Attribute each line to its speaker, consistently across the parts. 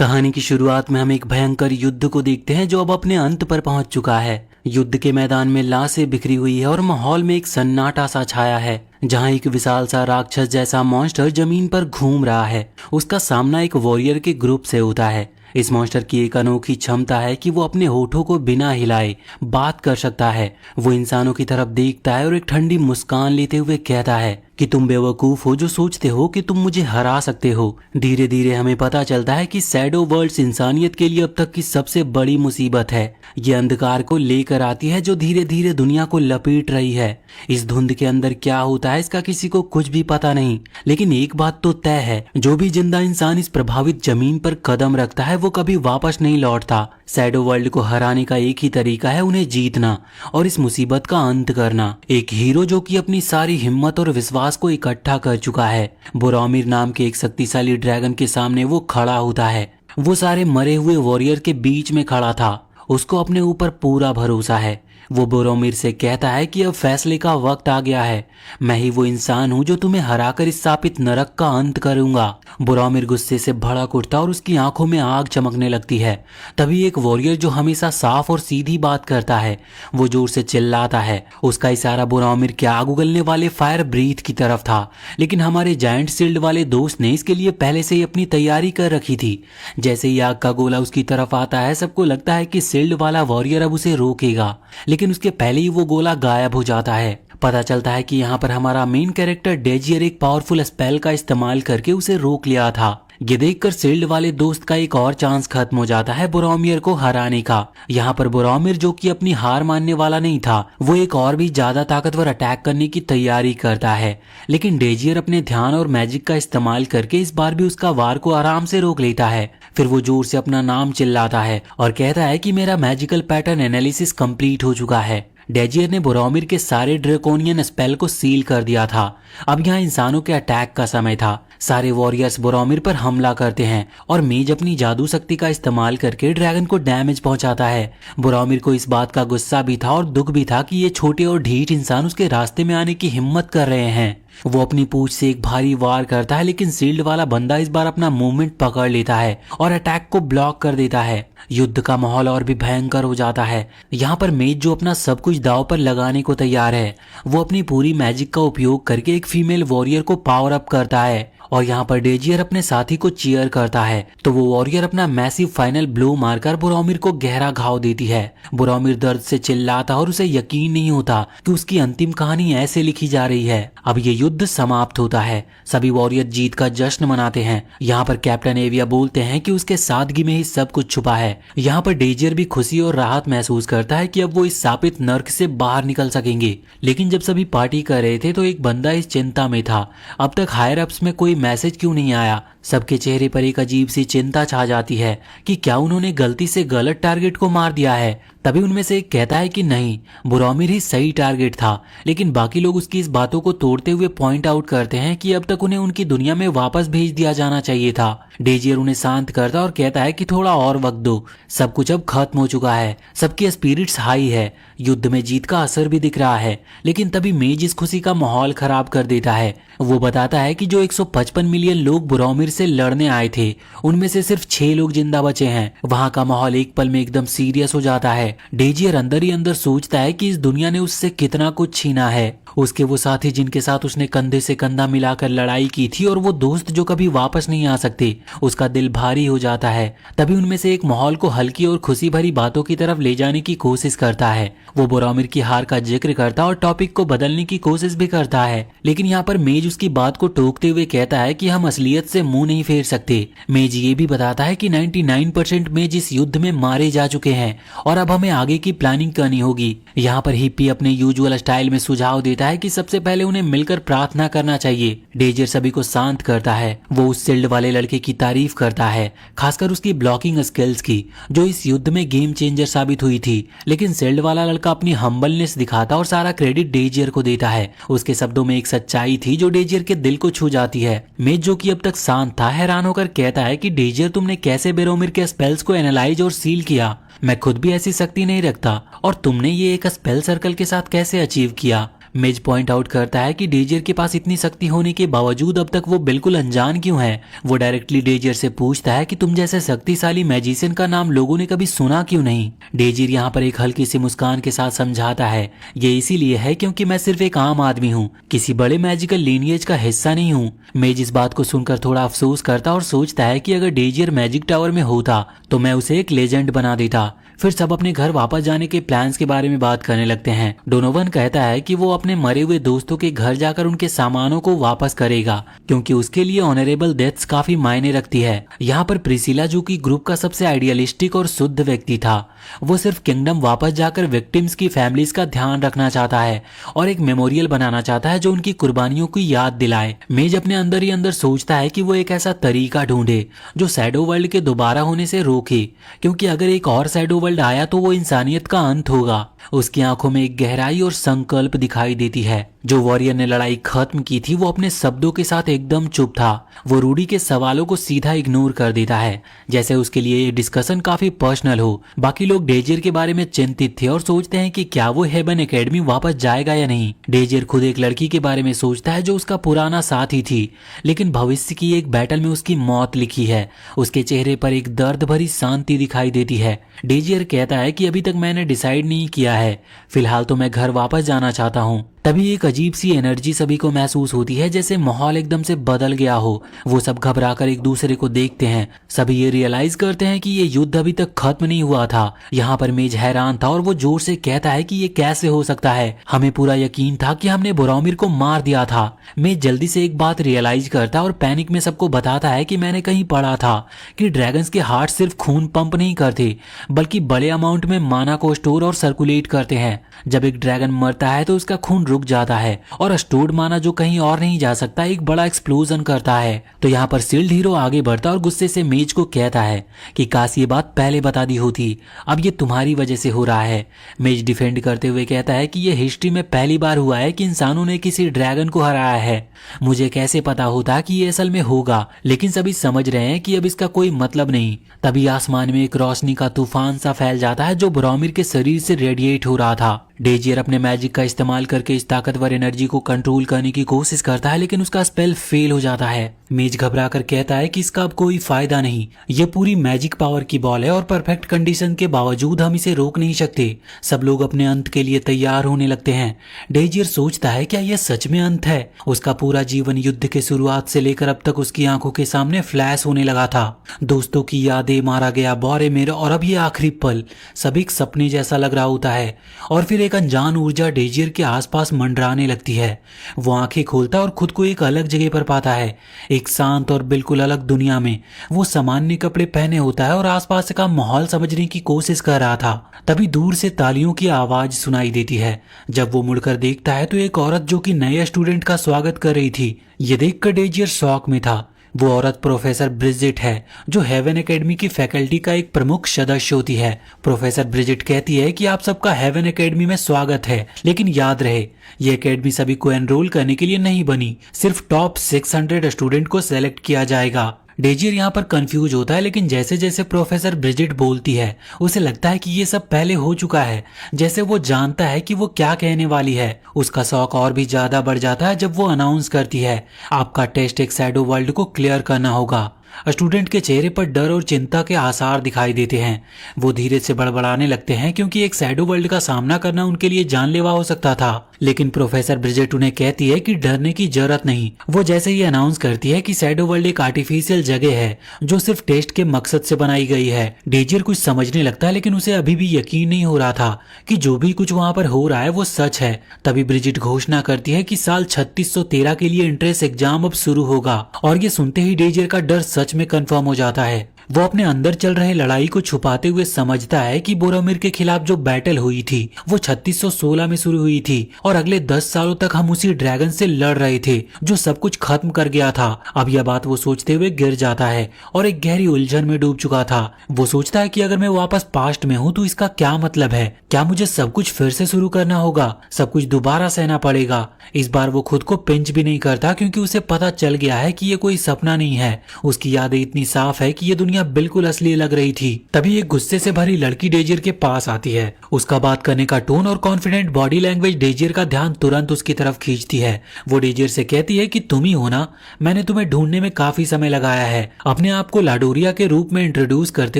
Speaker 1: कहानी की शुरुआत में हम एक भयंकर युद्ध को देखते हैं जो अब अपने अंत पर पहुंच चुका है। युद्ध के मैदान में लाशें बिखरी हुई है और माहौल में एक सन्नाटा सा छाया है, जहां एक विशाल सा राक्षस जैसा मॉन्स्टर जमीन पर घूम रहा है। उसका सामना एक वॉरियर के ग्रुप से होता है। इस मॉन्स्टर की एक अनोखी क्षमता है कि वो अपने होठों को बिना हिलाए बात कर सकता है। वो इंसानों की तरफ देखता है और एक ठंडी मुस्कान लेते हुए कहता है कि तुम बेवकूफ हो जो सोचते हो कि तुम मुझे हरा सकते हो। धीरे धीरे हमें पता चलता है कि शैडो वर्ल्ड्स इंसानियत के लिए अब तक की सबसे बड़ी मुसीबत है। ये अंधकार को लेकर आती है जो धीरे धीरे दुनिया को लपेट रही है। इस धुंध के अंदर क्या होता है इसका किसी को कुछ भी पता नहीं, लेकिन एक बात तो तय है, जो भी जिंदा इंसान इस प्रभावित जमीन पर कदम रखता है वो कभी वापस नहीं लौटता। शैडो वर्ल्ड को हराने का एक ही तरीका है, उन्हें जीतना और इस मुसीबत का अंत करना। एक हीरो जो कि अपनी सारी हिम्मत और विश्वास को इकट्ठा कर चुका है। बोरोमिर नाम के एक शक्तिशाली ड्रैगन के सामने वो खड़ा होता है। वो सारे मरे हुए वॉरियर के बीच में खड़ा था। उसको अपने ऊपर पूरा भरोसा है। वो बोरोमिर से कहता है कि अब फैसले का वक्त आ गया है। मैं ही वो इंसान हूँ जो तुम्हें हराकर इस शापित नरक का अंत करूंगा। बोरोमिर गुस्से से भड़क उठता और उसकी आंखों में आग चमकने लगती है। तभी एक वॉरियर जो हमेशा साफ और सीधी बात करता है, वो जोर से चिल्लाता है। उसका इशारा बोरोमिर के आग उगलने वाले फायर ब्रीथ की तरफ था, लेकिन हमारे जायंट शील्ड वाले दोस्त ने इसके लिए पहले से ही अपनी तैयारी कर रखी थी। जैसे ही आग का गोला उसकी तरफ आता है, सबको लगता है कि शील्ड वाला वॉरियर अब उसे रोकेगा, लेकिन उसके पहले ही वो गोला गायब हो जाता है। पता चलता है कि यहाँ पर हमारा मेन कैरेक्टर डेजियर एक पावरफुल स्पेल का इस्तेमाल करके उसे रोक लिया था। ये देखकर शील्ड वाले दोस्त का एक और चांस खत्म हो जाता है बोरोमिर को हराने का। यहाँ पर बोरोमिर जो कि अपनी हार मानने वाला नहीं था, वो एक और भी ज्यादा ताकतवर अटैक करने की तैयारी करता है, लेकिन डेजियर अपने ध्यान और मैजिक का इस्तेमाल करके इस बार भी उसका वार को आराम से रोक लेता है। फिर वो जोर से अपना नाम चिल्लाता है और कहता है कि मेरा मैजिकल पैटर्न एनालिसिस कंप्लीट हो चुका है। डेजियर ने बोरोमिर के सारे ड्रैकोनियन स्पेल को सील कर दिया था। अब यहाँ इंसानों के अटैक का समय था। सारे वॉरियर्स बोरोमिर पर हमला करते हैं और मेज अपनी जादू शक्ति का इस्तेमाल करके ड्रैगन को डैमेज पहुंचाता है। बोरोमिर को इस बात का गुस्सा भी था और दुख भी था कि ये छोटे और ढीठ इंसान उसके रास्ते में आने की हिम्मत कर रहे हैं। वो अपनी पूंछ से एक भारी वार करता है, लेकिन शील्ड वाला बंदा इस बार अपना मूवमेंट पकड़ लेता है और अटैक को ब्लॉक कर देता है। युद्ध का माहौल और भी भयंकर हो जाता है। यहाँ पर मेज जो अपना सब कुछ दांव पर लगाने को तैयार है, वो अपनी पूरी मैजिक का उपयोग करके एक फीमेल वॉरियर को पावर अप करता है और यहाँ पर डेजियर अपने साथी को चीयर करता है तो वो वॉरियर अपना मैसिव फाइनल ब्लो मारकर बोरोमिर को गहरा घाव देती है। बोरोमिर दर्द से चिल्लाता और उसे यकीन नहीं होता कि उसकी अंतिम कहानी ऐसे लिखी जा रही है। अब ये युद्ध समाप्त होता है। सभी वॉरियर जीत का जश्न मनाते हैं। यहाँ पर कैप्टन एविया बोलते हैं कि उसके सादगी में ही सब कुछ छुपा है। यहाँ पर डेजियर भी खुशी और राहत महसूस करता है कि अब वो इस शापित नर्क से बाहर निकल सकेंगे। लेकिन जब सभी पार्टी कर रहे थे तो एक बंदा इस चिंता में था, अब तक हायर अप्स में कोई मैसेज क्यों नहीं आया। सबके चेहरे पर एक अजीब सी चिंता छा जाती है कि क्या उन्होंने गलती से गलत टारगेट को मार दिया है। तभी उनमें से एक कहता है कि नहीं, बोरोमिर ही सही टारगेट था, लेकिन बाकी लोग उसकी इस बातों को तोड़ते हुए पॉइंट आउट करते हैं कि अब तक उन्हें उनकी दुनिया में वापस भेज दिया जाना चाहिए था। डेजियर उन्हें शांत करता और कहता है कि थोड़ा और वक्त दो, सब कुछ अब खत्म हो चुका है, सबकी स्पिरिट्स हाई है, युद्ध में जीत का असर भी दिख रहा है। लेकिन तभी मेज इस खुशी का माहौल खराब कर देता है। वो बताता है कि जो 155 मिलियन लोग बोरोमिर से लड़ने आए थे, उनमें से सिर्फ 6 लोग जिंदा बचे हैं। वहां का माहौल एक पल में एकदम सीरियस हो जाता है। डेजियर अंदर ही अंदर सोचता है कि इस दुनिया ने उससे कितना कुछ छीना है। उसके वो साथी जिनके साथ उसने कंधे से कंधा मिलाकर लड़ाई की थी और वो दोस्त जो कभी वापस नहीं आ सकते, उसका दिल भारी हो जाता है। तभी उनमें से एक माहौल को हल्की और खुशी भरी बातों की तरफ ले जाने की कोशिश करता है। वो बोरोमिर की हार का जिक्र करता और टॉपिक को बदलने की कोशिश भी करता है, लेकिन यहाँ पर मेज उसकी बात को टोकते हुए कहता है कि हम असलियत से मुंह नहीं फेर सकते। मेज ये भी बताता है कि 99% मेज इस युद्ध में मारे जा चुके हैं और अब हमें आगे की प्लानिंग करनी होगी। यहाँ पर हिप्पी अपने यूजुअल स्टाइल में सुझाव देता है कि सबसे पहले उन्हें मिलकर प्रार्थना करना चाहिए। डेजियर सभी को शांत करता है। वो उस शील्ड वाले लड़के की तारीफ करता है, खासकर उसकी ब्लॉकिंग स्किल्स की, जो इस युद्ध में गेम चेंजर साबित हुई थी। लेकिन शील्ड वाला लड़का अपनी हम्बलनेस दिखाता और सारा क्रेडिट डेजियर को देता है। उसके शब्दों में एक सच्चाई थी जो डेजियर के दिल को छू जाती है। मेज जो कि अब तक शांत था, हैरान होकर कहता है कि डेजियर, तुमने कैसे बोरोमिर के स्पेल्स को एनालाइज और सील किया? मैं खुद भी ऐसी शक्ति नहीं रखता, और तुमने ये एक स्पेल सर्कल के साथ कैसे अचीव किया? मेज पॉइंट आउट करता है कि डेजियर के पास इतनी शक्ति होने के बावजूद अब तक वो बिल्कुल अनजान क्यों है। वो डायरेक्टली डेजियर से पूछता है कि तुम जैसे शक्तिशाली मैजिशियन का नाम लोगों ने कभी सुना क्यों नहीं। डेजियर यहाँ पर एक हल्की सी मुस्कान के साथ समझाता है, ये इसीलिए है क्योंकि मैं सिर्फ एक आम आदमी हूँ, किसी बड़े मैजिकल लीनिएज का हिस्सा नहीं हूँ। मेज इस बात को सुनकर थोड़ा अफसोस करता और सोचता है कि अगर डेजियर मैजिक टावर में होता तो मैं उसे एक लेजेंड बना देता। फिर सब अपने घर वापस जाने के प्लान्स के बारे में बात करने लगते हैं। डोनोवन कहता है कि वो अपने मरे हुए दोस्तों के घर जाकर उनके सामानों को वापस करेगा क्योंकि उसके लिए ऑनरेबल डेथ्स काफी मायने रखती है। यहाँ पर प्रिसिला, जो कि ग्रुप का सबसे आइडियलिस्टिक और शुद्ध व्यक्ति था, वो सिर्फ किंगडम वापस जाकर विक्टिम्स की फैमिलीज का ध्यान रखना चाहता है और एक मेमोरियल बनाना चाहता है जो उनकी कुर्बानियों की याद दिलाए। मेज अपने अंदर ही अंदर सोचता है कि वो एक ऐसा तरीका ढूंढे जो शैडो वर्ल्ड के दोबारा होने से रोके, क्योंकि अगर एक और शैडो वर्ल्ड आया तो वो इंसानियत का अंत होगा। उसकी आंखों में एक गहराई और संकल्प दिखाई देती है। जो वॉरियर ने लड़ाई खत्म की थी वो अपने शब्दों के साथ एकदम चुप था। वो रूडी के सवालों को सीधा इग्नोर कर देता है, जैसे उसके लिए ये डिस्कशन काफी पर्सनल हो। बाकी लोग डेजियर के बारे में चिंतित थे और सोचते हैं कि क्या वो हेवन एकेडमी वापस जाएगा या नहीं। डेजियर खुद एक लड़की के बारे में सोचता है जो उसका पुराना साथी थी, लेकिन भविष्य की एक बैटल में उसकी मौत लिखी है। उसके चेहरे पर एक दर्द भरी शांति दिखाई देती है। डेजियर कहता है कि अभी तक मैंने डिसाइड नहीं किया है, फिलहाल तो मैं घर वापस जाना चाहता हूँ। तभी एक अजीब सी एनर्जी सभी को महसूस होती है, जैसे माहौल एकदम से बदल गया हो। वो सब घबराकर एक दूसरे को देखते हैं। सभी ये रियलाइज करते हैं कि ये युद्ध अभी तक खत्म नहीं हुआ था। यहाँ पर मेज हैरान था और वो जोर से कहता है कि ये कैसे हो सकता है, हमें पूरा यकीन था कि हमने बोरोमिर को मार दिया था। मेज जल्दी से एक बात रियलाइज करता और पैनिक में सबको बताता है कि मैंने कहीं पढ़ा था कि ड्रैगन्स के हार्ट सिर्फ खून पंप नहीं करते बल्कि बड़े अमाउंट में माना को स्टोर और सर्कुलेट करते हैं। जब एक ड्रैगन मरता है तो उसका खून रुक जाता है और स्टोर्ड माना जो कहीं और नहीं जा सकता एक बड़ा एक्सप्लोजन करता है। तो यहाँ पर सील्ड हीरो आगे बढ़ता और गुस्से से मेज को कहता है कि काश ये बात पहले बता दी होती, अब ये तुम्हारी वजह से हो रहा है। मेज डिफेंड करते हुए कहता है कि ये हिस्ट्री में पहली बार हुआ है कि इंसानों ने किसी ड्रैगन को हराया है। मुझे कैसे पता होता कि ये असल में होगा, लेकिन सभी समझ रहे हैं कि अब इसका कोई मतलब नहीं। तभी आसमान में एक रोशनी का तूफान सा फैल जाता है जो बोरोमिर के शरीर से रेडिएट हो रहा था। डेजियर अपने मैजिक का इस्तेमाल करके इस ताकतवर एनर्जी को कंट्रोल करने की कोशिश करता है, लेकिन उसका स्पेल फेल हो जाता है। मेज घबरा कर कहता है कि इसका अब कोई फायदा नहीं, ये पूरी मैजिक पावर की बॉल है और परफेक्ट कंडीशन के बावजूद हम इसे रोक नहीं सकते। सब लोग अपने अंत के लिए तैयार होने लगते हैं। डेजियर सोचता है क्या यह सच में अंत है। उसका पूरा जीवन युद्ध के शुरुआत से लेकर अब तक उसकी आंखों के सामने फ्लैश होने लगा था। दोस्तों की यादें, मारा गया बोरोमिर और अब ये आखिरी पल, सब एक सपने जैसा लग रहा होता है। और फिर एक अनजान ऊर्जा डेजियर के आसपास मंडराने लगती है। वो आंखें खोलता और खुद को एक अलग जगह पर पाता है, एक शांत और बिल्कुल अलग दुनिया में। वो सामान्य कपड़े पहने होता है और आसपास का माहौल समझने की कोशिश कर रहा था। तभी दूर से तालियों की आवाज सुनाई देती है। जब वो मुड़कर देखता है तो एक औरत जो कि नए स्टूडेंट का स्वागत कर रही थी। ये देखकर डेजियर शॉक में था। वो औरत प्रोफेसर ब्रिजिट है, जो हेवन एकेडमी की फैकल्टी का एक प्रमुख सदस्य होती है। प्रोफेसर ब्रिजिट कहती है कि आप सबका हेवन एकेडमी में स्वागत है, लेकिन याद रहे ये एकेडमी सभी को एनरोल करने के लिए नहीं बनी, सिर्फ टॉप 600 स्टूडेंट को सेलेक्ट किया जाएगा। डेजियर यहाँ पर कंफ्यूज होता है, लेकिन जैसे जैसे प्रोफेसर ब्रिजिट बोलती है उसे लगता है कि ये सब पहले हो चुका है, जैसे वो जानता है कि वो क्या कहने वाली है। उसका शौक और भी ज्यादा बढ़ जाता है जब वो अनाउंस करती है, आपका टेस्ट एक शैडो वर्ल्ड को क्लियर करना होगा। स्टूडेंट के चेहरे पर डर और चिंता के आसार दिखाई देते हैं। वो धीरे से बड़बड़ाने लगते हैं क्योंकि एक शैडो वर्ल्ड का सामना करना उनके लिए जानलेवा हो सकता था। लेकिन प्रोफेसर ब्रिजिट उन्हें कहती है कि डरने की जरूरत नहीं। वो जैसे ही अनाउंस करती है कि शैडो वर्ल्ड एक आर्टिफिशियल जगह है जो सिर्फ टेस्ट के मकसद से बनाई गई है। डेजियर कुछ समझने लगता है, लेकिन उसे अभी भी यकीन नहीं हो रहा था कि जो भी कुछ वहाँ पर हो रहा है वो सच है। तभी ब्रिजिट घोषणा करती है कि साल 3613 के लिए एंट्रेंस एग्जाम अब शुरू होगा, और ये सुनते ही डेजियर का डर सच में कंफर्म हो जाता है। वो अपने अंदर चल रहे लड़ाई को छुपाते हुए समझता है कि बोरोमिर के खिलाफ जो बैटल हुई थी वो 3616 में शुरू हुई थी और अगले 10 सालों तक हम उसी ड्रैगन से लड़ रहे थे जो सब कुछ खत्म कर गया था। अब यह बात वो सोचते हुए गिर जाता है और एक गहरी उलझन में डूब चुका था। वो सोचता है कि अगर मैं वापस पास्ट में हूँ तो इसका क्या मतलब है। क्या मुझे सब कुछ फिर से शुरू करना होगा, सब कुछ दोबारा सहना पड़ेगा। इस बार वो खुद को पिंच भी नहीं करता क्योंकि उसे पता चल गया है कि ये कोई सपना नहीं है। उसकी यादें इतनी साफ है कि ये दुनिया दुनिया बिल्कुल असली लग रही थी। तभी एक गुस्से से भरी लड़की डेजियर के पास आती है। उसका बात करने का टोन और कॉन्फिडेंट बॉडी लैंग्वेज डेजियर का ध्यान तुरंत उसकी तरफ खींचती है। वो डेजियर से कहती है कि तुम ही हो ना, मैंने तुम्हें ढूंढने में काफी समय लगाया है। अपने आप को लाडोरिया के रूप में इंट्रोड्यूस करते